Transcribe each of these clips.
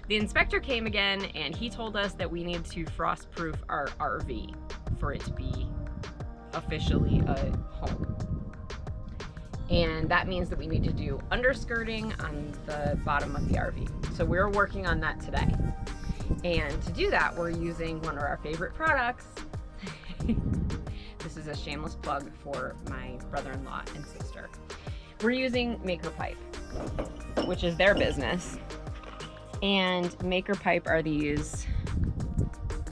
The inspector came again and he told us that we need to frost proof our RV for it to be officially a home. And that means that we need to do underskirting on the bottom of the RV. So we're working on that today. And to do that, we're using one of our favorite products. This is a shameless plug for my brother-in-law and sister. We're using Maker Pipe, which is their business. And Maker Pipe are these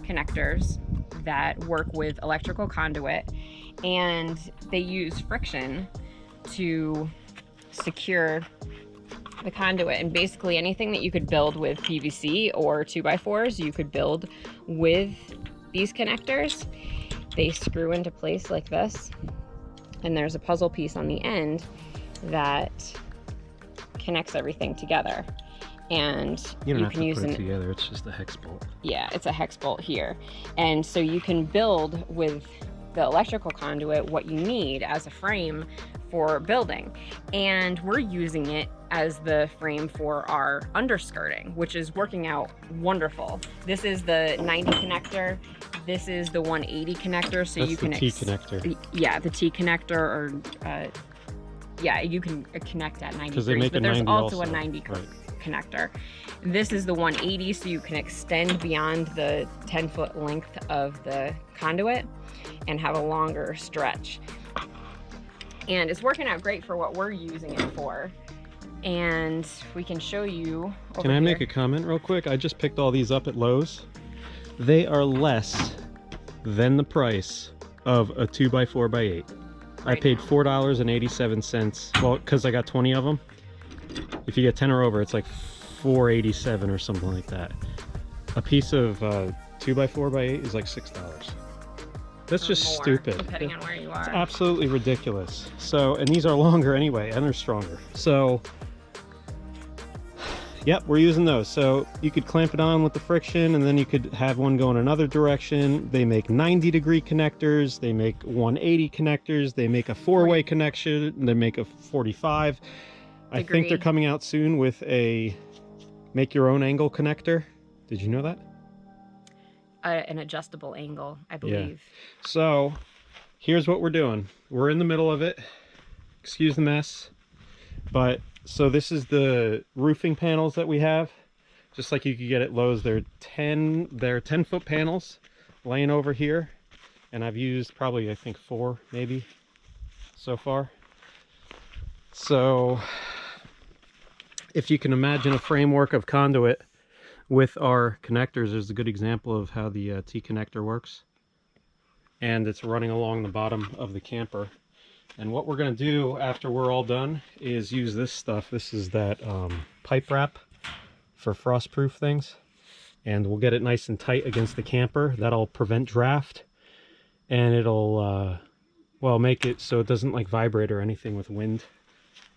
connectors that work with electrical conduit, and they use friction to secure the conduit. And basically anything that you could build with PVC or 2x4s, you could build with these connectors. They screw into place like this, and there's a puzzle piece on the end that connects everything together. And you don't have can to use put it together, it's just a hex bolt. Yeah, it's a hex bolt here. And so you can build with the electrical conduit what you need as a frame for building. And we're using it as the frame for our underskirting, which is working out wonderful. This is the 90 connector. This is the 180 connector. So that's you can the T connector. Yeah, the T connector, or yeah, you can connect at 90 degrees, but there's also a 90 connector. This is the 180, so you can extend beyond the 10-foot length of the conduit and have a longer stretch. And it's working out great for what we're using it for. And we can show you over Can I here. make a comment real quick? I just picked all these up at Lowe's. They are less than the price of a 2x4x8. I paid $4.87. Well, because I got 20 of them. If you get 10 or over, it's like $4.87 or something like that. A piece of 2x4x8 is like $6. That's just more, stupid. Depending on where you are. It's absolutely ridiculous. So, and these are longer anyway, and they're stronger. So, yep, we're using those. So you could clamp it on with the friction, and then you could have one go in another direction. They make 90-degree connectors. They make 180 connectors. They make a 4-way connection. They make a 45. I think they're coming out soon with a make your own angle connector. Did you know that? An adjustable angle, I believe. Yeah. So here's what we're doing. We're in the middle of it. Excuse the mess. But so this is the roofing panels that we have. Just like you could get at Lowe's. They're 10-foot panels laying over here. And I've used probably, I think, 4 maybe so far. So if you can imagine a framework of conduit with our connectors, there's a good example of how the T connector works. And it's running along the bottom of the camper. And what we're going to do after we're all done is use this stuff. This is that pipe wrap for frost-proof things. And we'll get it nice and tight against the camper. That'll prevent draft. And it'll, well, make it so it doesn't like vibrate or anything with wind.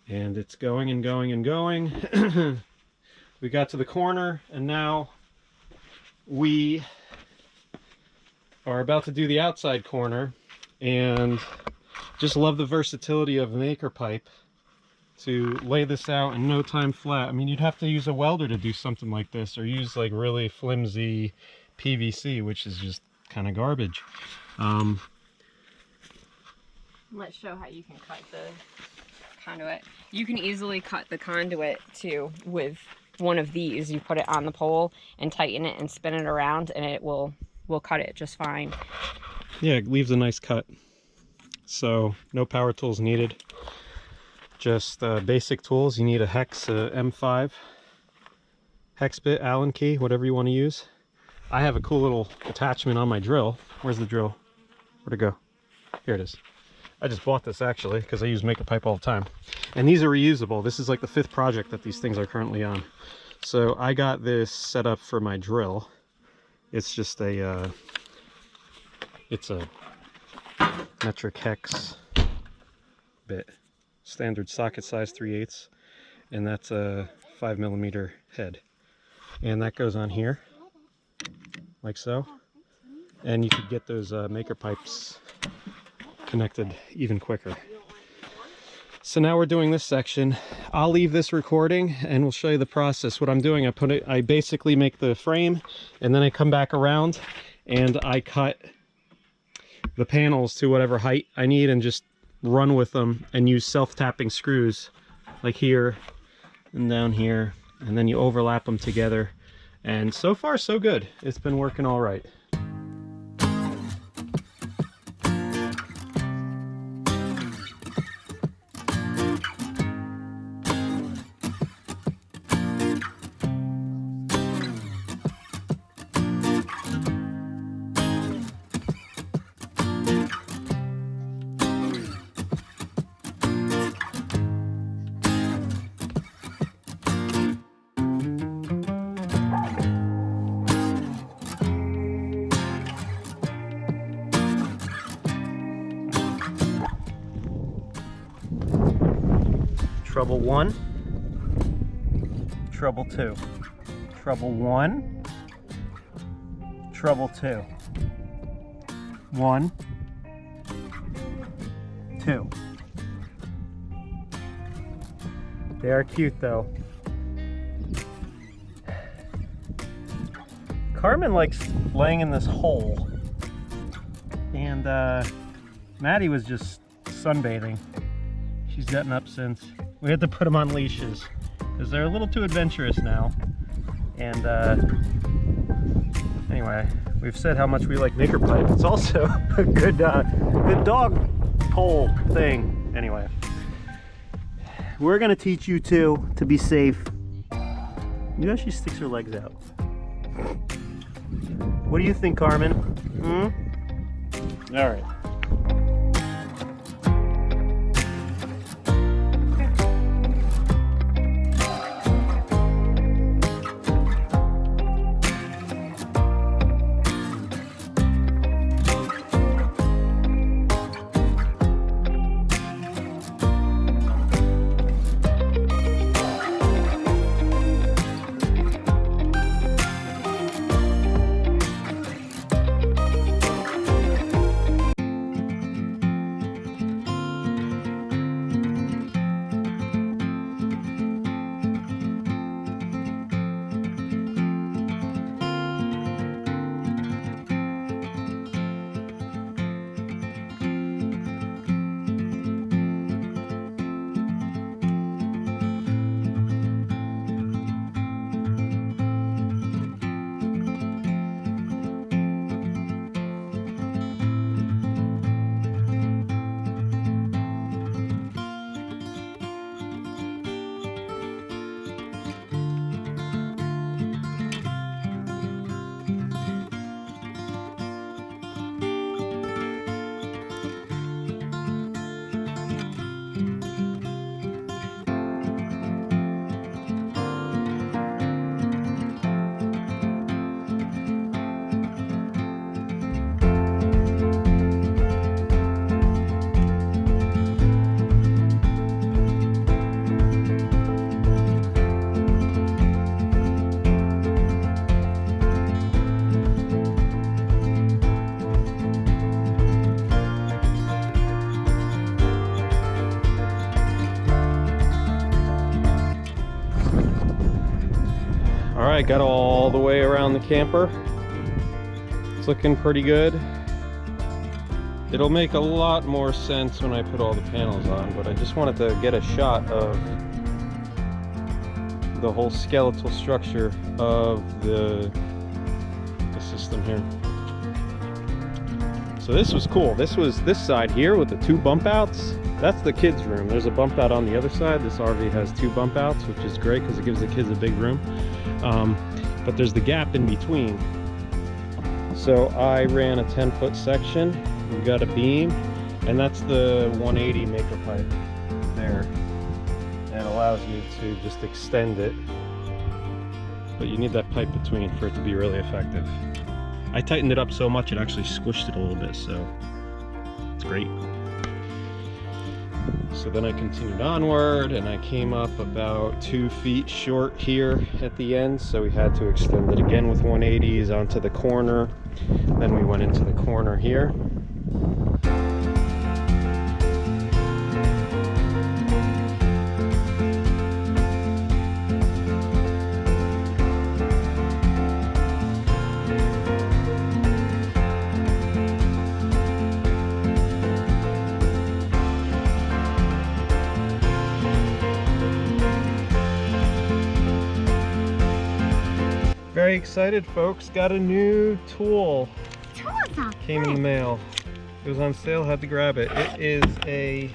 And it's going and going and going. We got to the corner, and now we are about to do the outside corner. And just love the versatility of Maker Pipe to lay this out in no time flat. I mean, you'd have to use a welder to do something like this, or use like really flimsy PVC, which is just kind of garbage. Let's show how you can cut the conduit. You can easily cut the conduit too with one of these. You put it on the pole and tighten it and spin it around, and it will cut it just fine. Yeah, it leaves a nice cut. So no power tools needed. Just basic tools. You need a hex M5 hex bit, Allen key, whatever you want to use. I have a cool little attachment on my drill. Where's the drill? Where'd it go? Here it is. I just bought this actually because I use Maker Pipe all the time. And these are reusable. This is like the 5th project that these things are currently on. So I got this set up for my drill. It's just a, it's a metric hex bit. Standard socket size 3/8. And that's a 5mm head. And that goes on here, like so. And you could get those Maker Pipes connected even quicker. So now we're doing this section. I'll leave this recording and we'll show you the process. What I'm doing, I basically make the frame and then I come back around and I cut the panels to whatever height I need and just run with them and use self-tapping screws like here and down here, and then you overlap them together. And so far so good. It's been working all right. Trouble 1, trouble 2, trouble 1, trouble 2, 1, 2. They are cute though. Carmen likes laying in this hole, and Maddie was just sunbathing. She's gotten up since. We had to put them on leashes because they're a little too adventurous now. And anyway, we've said how much we like maker pipe. It's also a good dog pole thing. Anyway, we're gonna teach you two to be safe. You know, she sticks her legs out. What do you think, Carmen? All right. Alright, got all the way around the camper. It's looking pretty good. It'll make a lot more sense when I put all the panels on, but I just wanted to get a shot of the whole skeletal structure of the system here. So this was cool. This was this side here with the two bump outs. That's the kids' room. There's a bump out on the other side. This RV has two bump outs, which is great because it gives the kids a big room. But there's the gap in between. So I ran a 10-foot section. We got a beam, and that's the 180 maker pipe there. And it allows you to just extend it. But you need that pipe between for it to be really effective. I tightened it up so much it actually squished it a little bit, so it's great. So then I continued onward and I came up about 2 feet short here at the end, so we had to extend it again with 180s onto the corner. Then we went into the corner here. excited folks, got a new tool. Came in the mail. It was on sale, had to grab it. It is a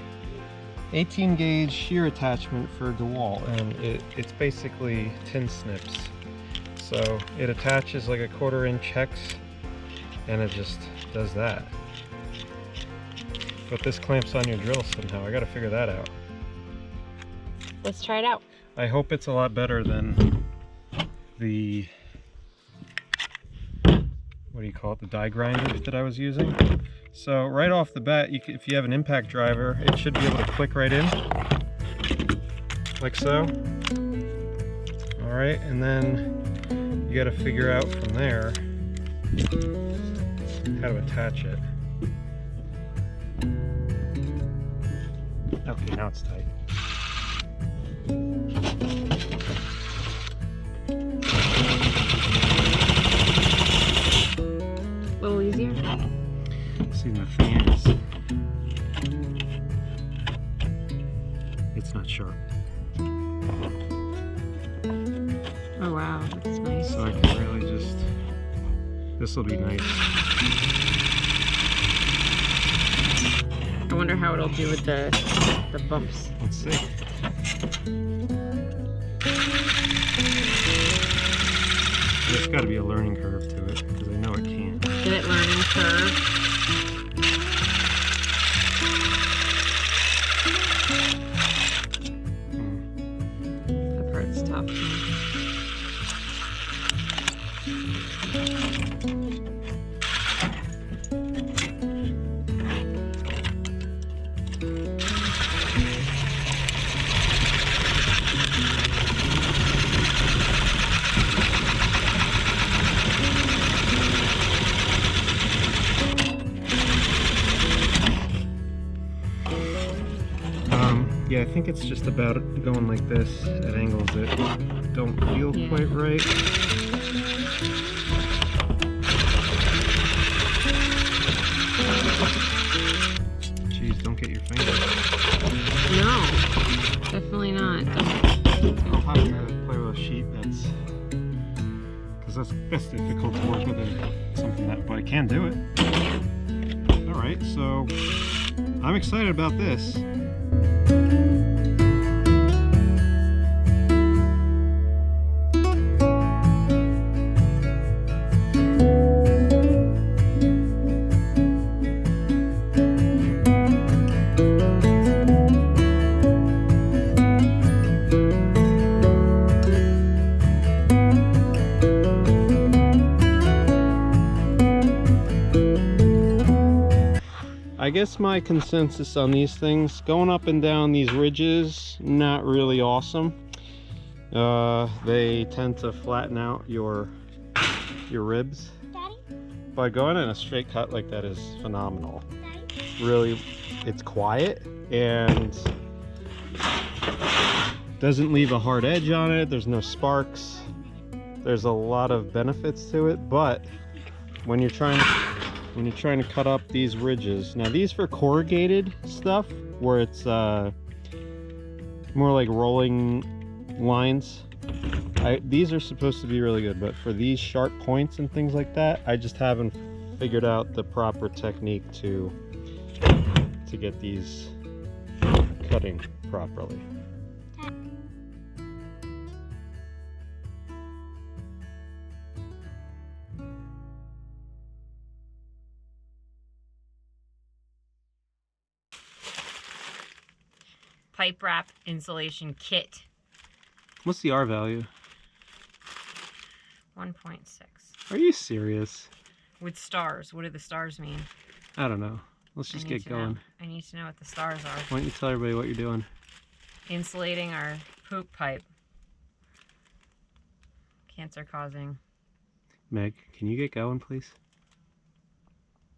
18 gauge shear attachment for DeWalt, and it's basically tin snips. So it attaches like a 1/4 inch hex, and it just does that. But this clamps on your drill somehow. I gotta figure that out. Let's try it out. I hope it's a lot better than the, what do you call it, the die grinder that I was using. So right off the bat, if you have an impact driver, it should be able to click right in, like so. All right, and then you got to figure out from there how to attach it. Okay, now it's tight. A little easier. See, the thing is, it's not sharp. Oh wow, that's nice. So I can really just, this will be nice. I wonder how it'll do with the bumps. Let's see. There's got to be a learning curve to it, because I know it can't. Did it learning curve? That part's tough. Yeah, I think it's just about going like this at angles that don't feel quite right. Jeez, don't get your finger. No, definitely not. I'll have to play with a sheet that's, because that's difficult to work with in something that, but I can do it. All right, so I'm excited about this. I guess my consensus on these things, going up and down these ridges, not really awesome. They tend to flatten out your ribs. Daddy? But going in a straight cut like that is phenomenal. Daddy? Really, it's quiet and doesn't leave a hard edge on it. There's no sparks. There's a lot of benefits to it, but when you're trying to cut up these ridges, now these for corrugated stuff where it's more like rolling lines, these are supposed to be really good, but for these sharp points and things like that, I just haven't figured out the proper technique to get these cutting properly. Pipe wrap insulation kit. What's the R value? 1.6. Are you serious? With stars. What do the stars mean? I don't know. Let's just get going. I need to know what the stars are. Why don't you tell everybody what you're doing? Insulating our poop pipe. Cancer causing. Meg, can you get going, please?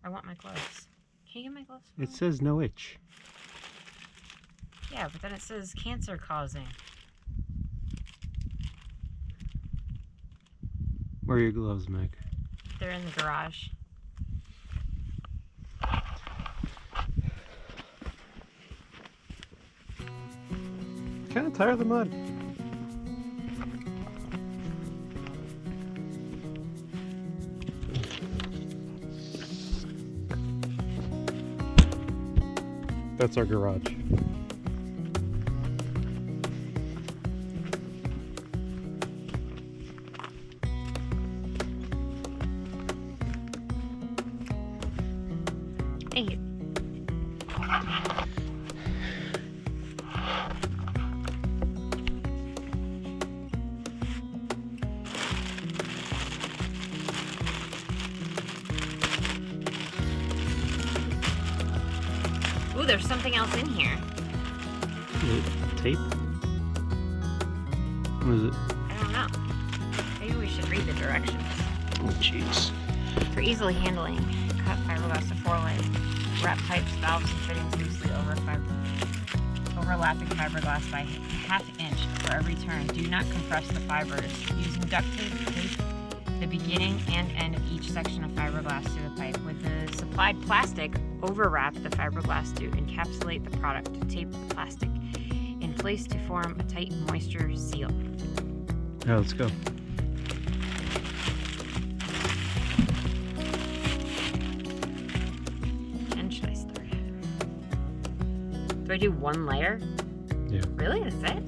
I want my gloves. Can you get my gloves? It says no itch. Yeah, but then it says cancer causing. Where are your gloves, Meg? They're in the garage. Kind of tired of the mud. That's our garage. Hey. Ooh, there's something else in here. Is it tape? What is it? I don't know. Maybe we should read the directions. Oh, jeez. For easily handling, cut fiberglass to 4 layers. Wrap pipes, valves, and fittings loosely overlapping fiberglass by ½ inch for every turn. Do not compress the fibers. Using duct tape the beginning and end of each section of fiberglass to the pipe. With the supplied plastic, overwrap the fiberglass to encapsulate the product. Tape the plastic in place to form a tight moisture seal. Yeah, let's go. When should I start? Do I do 1 layer? Yeah. Really? That's it?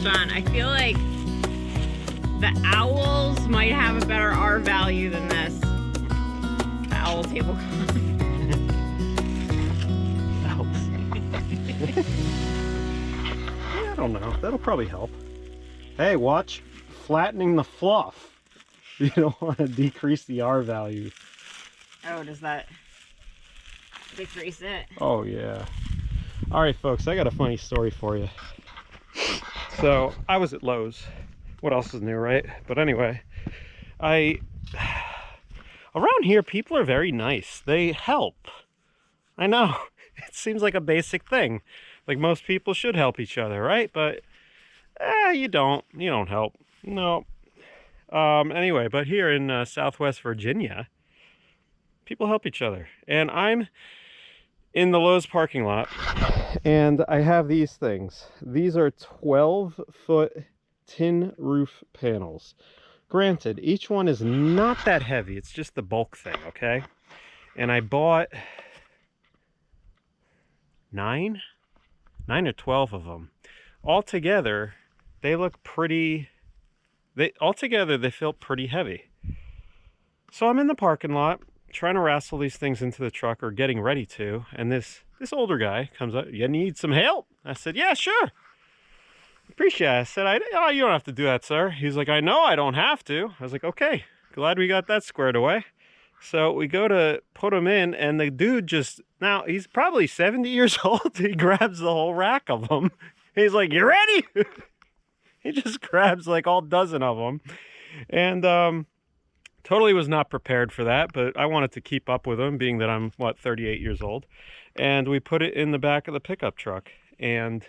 John, I feel like the owls might have a better R value than this. The owl table. I don't know. That'll probably help. Hey, watch flattening the fluff. You don't want to decrease the R value. Oh, does that decrease it? Oh, yeah. All right, folks, I got a funny story for you. So, I was at Lowe's. What else is new, right? But anyway, around here, people are very nice. They help. I know. It seems like a basic thing. Like most people should help each other, right? But you don't. You don't help. No. Anyway, but here in Southwest Virginia, people help each other. And I'm in the Lowe's parking lot, and I have these things. These are 12-foot tin roof panels. Granted, each one is not that heavy. It's just the bulk thing, okay? And I bought 9 or 12 of them. Altogether, they look pretty... Altogether, they feel pretty heavy. So I'm in the parking lot, trying to wrestle these things into the truck, or getting ready to, and this older guy comes up. You need some help? I said, yeah, sure. Appreciate it. I said, oh, you don't have to do that, sir. He's like, I know I don't have to. I was like, okay, glad we got that squared away. So we go to put them in, and the dude just, now he's probably 70 years old. He grabs the whole rack of them. He's like, you ready? He just grabs like all dozen of them. And totally was not prepared for that, but I wanted to keep up with him, being that I'm, 38 years old. And we put it in the back of the pickup truck. And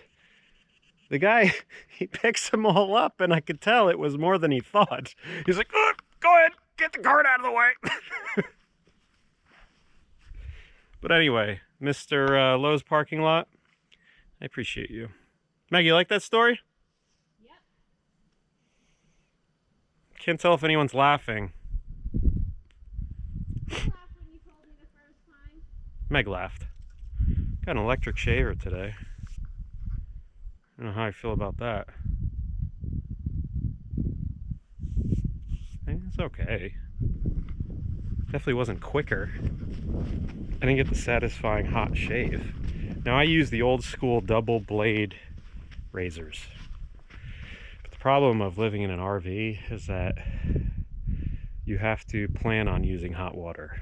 the guy, he picks them all up, and I could tell it was more than he thought. He's like, oh, go ahead, get the cart out of the way. But anyway, Mr. Lowe's parking lot, I appreciate you. Maggie, you like that story? Yep. Can't tell if anyone's laughing. You laughed when you told me the first time. Meg laughed. Got an electric shaver today. I don't know how I feel about that. It's okay. Definitely wasn't quicker. I didn't get the satisfying hot shave. Now I use the old school double blade razors. But the problem of living in an RV is that you have to plan on using hot water.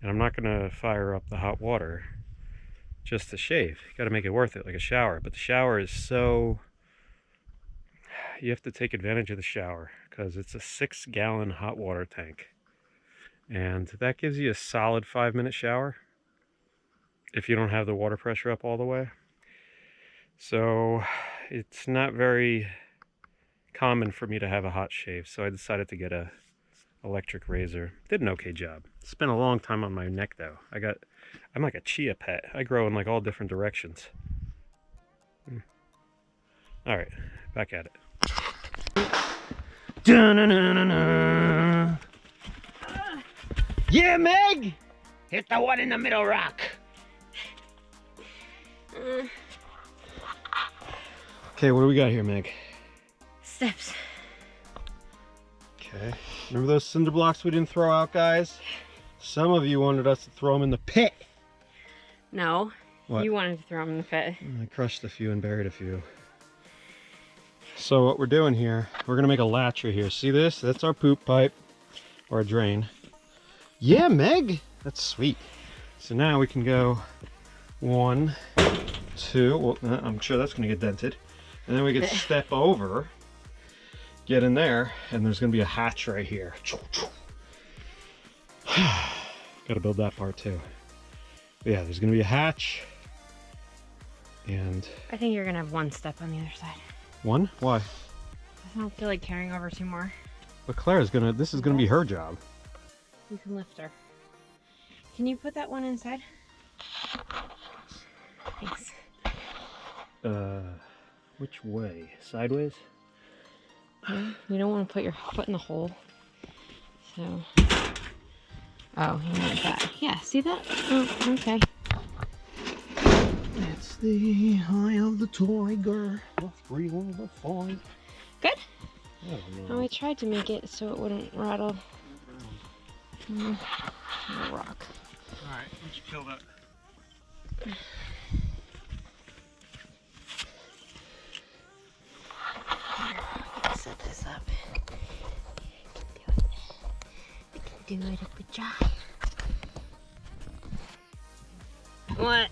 And I'm not gonna fire up the hot water just to shave. You gotta make it worth it, like a shower. But the shower is so... You have to take advantage of the shower because it's a 6-gallon hot water tank. And that gives you a solid 5-minute shower if you don't have the water pressure up all the way. So it's not very common for me to have a hot shave, so I decided to get a electric razor. Did an okay job. Spent a long time on my neck though. I'm like a chia pet. I grow in like all different directions. All right, back at it. Yeah, Meg! Hit the one in the middle rock. Okay, what do we got here, Meg? Steps. Okay. Remember those cinder blocks we didn't throw out, guys? Some of you wanted us to throw them in the pit. No. What? You wanted to throw them in the pit. I crushed a few and buried a few. So what we're doing here, we're gonna make a latch right here. See this? That's our poop pipe or a drain. Yeah, Meg, that's sweet. So now we can go 1, 2. Well, I'm sure that's gonna get dented, and then we can step over, get in there, and there's gonna be a hatch right here. Got to build that part too. But yeah, there's gonna be a hatch, and I think you're gonna have one step on the other side. one? Why? I don't feel like carrying over 2 more. But Claire's gonna. This is gonna be her job. You can lift her. Can you put that one inside? Thanks. Which way? Sideways? You don't want to put your foot in the hole. So. Oh, you want that? Yeah. See that? Oh, okay. It's the eye of the tiger, the thrill of the fight. Good. I don't know. Oh, I tried to make it so it wouldn't rattle. Rock. Alright, let's kill that. Set this up. I can do it. A good job. What?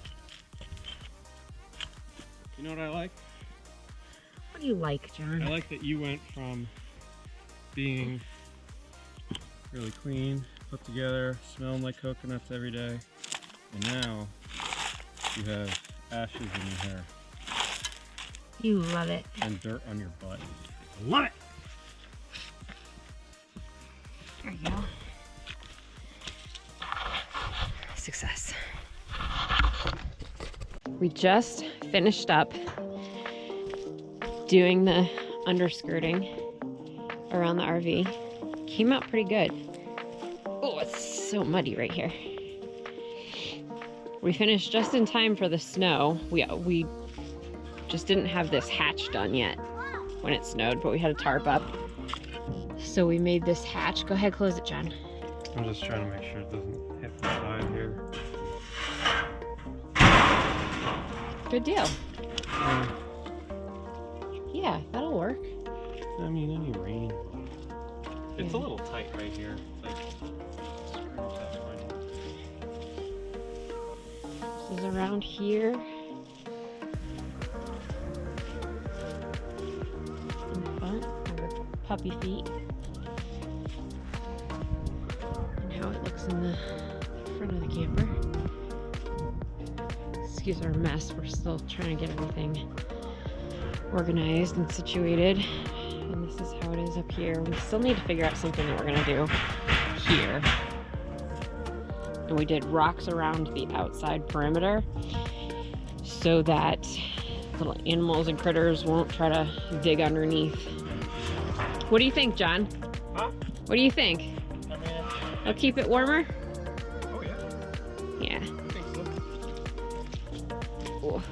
You know what I like? What do you like, John? I like that you went from being really clean, put together, smelling like coconuts every day, and now you have ashes in your hair You love it. and dirt on your butt. Love it! There you go. Success. We just finished up doing the underskirting around the RV. Came out pretty good. Oh, it's so muddy right here. We finished just in time for the snow. We just didn't have this hatch done yet when it snowed, but we had a tarp up. So we made this hatch. Go ahead, close it, John. I'm just trying to make sure it doesn't hit the side here. Good deal. Yeah, that'll work. I mean, any rain. It's a Yeah. little tight right here. Like, screws that line. This is around here. In the front, our puppy feet. And how it looks in the front of the camper. Excuse our mess, we're still trying to get everything organized and situated. And this is how it is up here. We still need to figure out something that we're gonna do here. And we did rocks around the outside perimeter so that little animals and critters won't try to dig underneath. What do you think, John? Huh? What do you think? I mean, It'll keep it warmer? oh yeah, Yeah. I think so. Cool.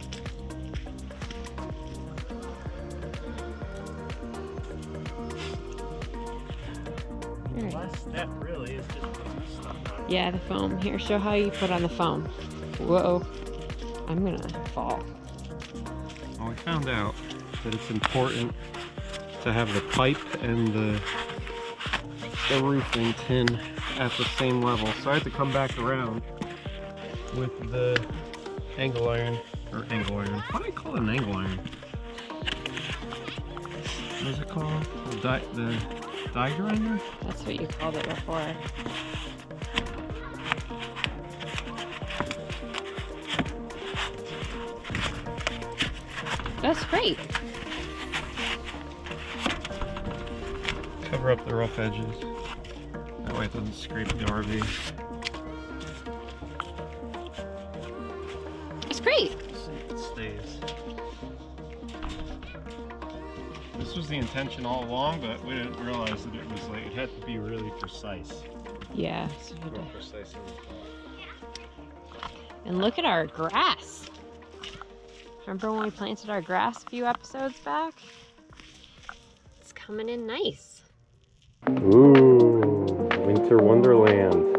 step really is just putting stuff on. Yeah, the foam. Here, show how you put on the foam. Whoa. I'm gonna fall. Well, we found out that it's important to have the pipe and the roofing tin at the same level. So I had to come back around with the angle iron, or angle iron. Why do I call it an angle iron? What is it called? The die grinder? That's what you called it before. That's great. Cover up the rough edges. That way it doesn't scrape the RV. It's great. It stays. This was the intention all along, but we didn't realize that it was like, it had to be really precise. Yeah. So you More do. precise than we thought. And look at our grass. Remember when we planted our grass a few episodes back? It's coming in nice. Ooh, Winter Wonderland.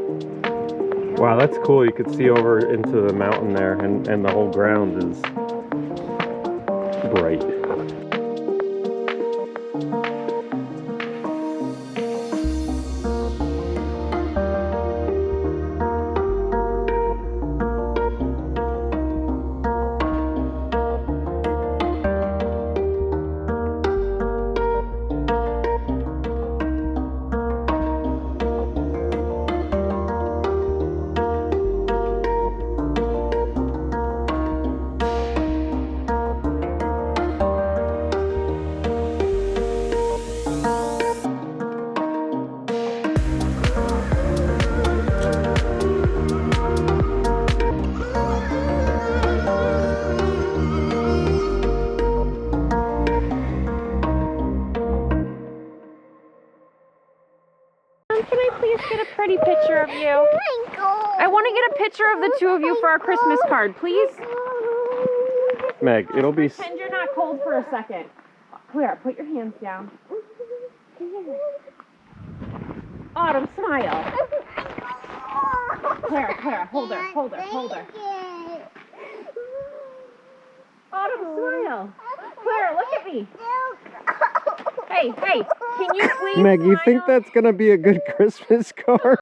Wow, that's cool. You could see over into the mountain there, and the whole ground is bright. Can I please get a pretty picture of you? I want to get a picture of the two of you for our Christmas card, please. Meg, it'll be... Pretend you're not cold for a second. Claire, put your hands down. Autumn, smile. Claire, hold her. Autumn, smile. Claire, look at me. Hey, can you please Meg, you think smile? that's gonna be a good Christmas card?